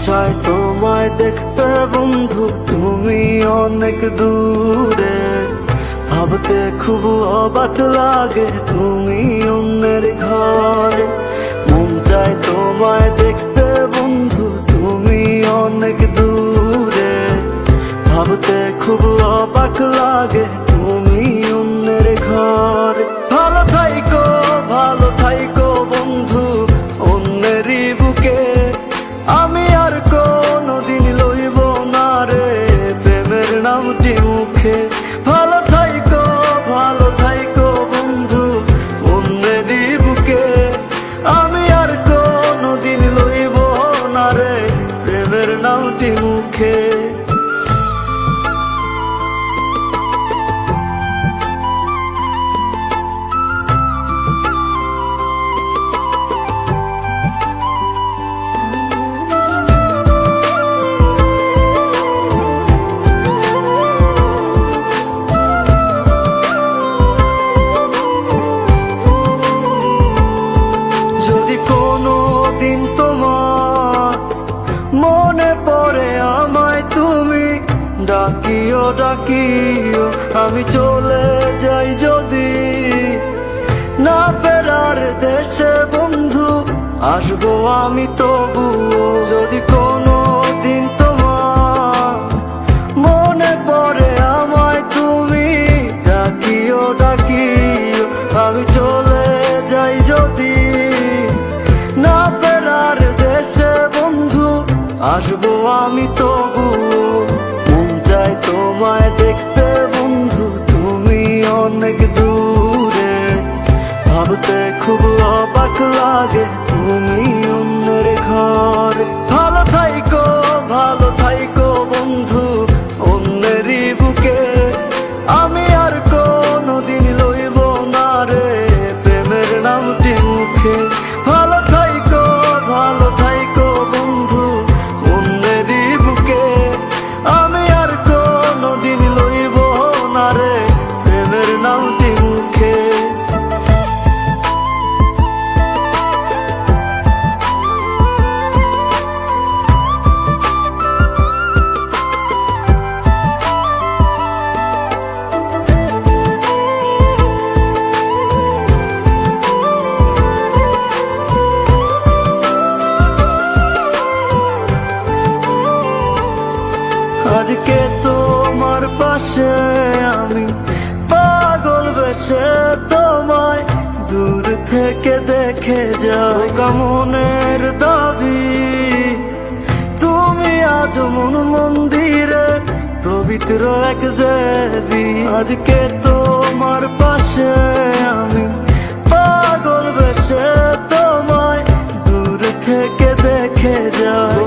চায় তোমায় দেখতে বন্ধু, তুমি অনেক দূরে। ভাবতে খুব অবাক লাগে তুমি অন্যের ঘরে। মন চায় তোমায় দেখতে বন্ধু, তুমি অনেক দূরে। ভাবতে খুব অবাক লাগে তুমি অন্যের ঘরে। ভালো থাইকো বন্ধু অন্যেরই বুকে। আমি আর কোনদিন লইব না রে প্রেমের নামটি মুখে। ভালো থাইকো বন্ধু অন্যেরই বুকে। আমি আর কোনদিন লইব না রে প্রেমের নামটি মুখে। যদি কোনো দিন তোমার মনে পড়ে আমায় তুমি ডাকিও আমি চলে যাই যদি না ফেরার দেশে বন্ধু, আসবো আমি তবুও। যদি কোনো দিন তোমার মনে পড়ে আমায় তুমি ডাকিও আমি চলে যাই যদি না ফেরার দেশে বন্ধু, আসবো আমি তবুও। মন চায় তোমায় দেখতে বন্ধু, তুমি অনেক দূরে। ভাবতে খুব অবাক লাগে তুমি অন্যের ঘরে। ভালো থাইকো বন্ধু অন্যেরই বুকে। আমি আর কোনদিন লইব না রে প্রেমের নামটি মুখে। ভালো থাইকো বন্ধু অন্যেরই বুকে। আমি আর কোনদিন লইব না রে প্রেমের নামটি মুখে। আজকে তোমার পাশে আমি পাগল বেশে তোমায় দূর থেকে দেখে যাই। মনের দাবি তুমি আজ মন মন্দিরে পবিত্র এক দেবী। আজকে তোমার পাশে আমি পাগল বেশে তোমায় দূর থেকে দেখে যাই।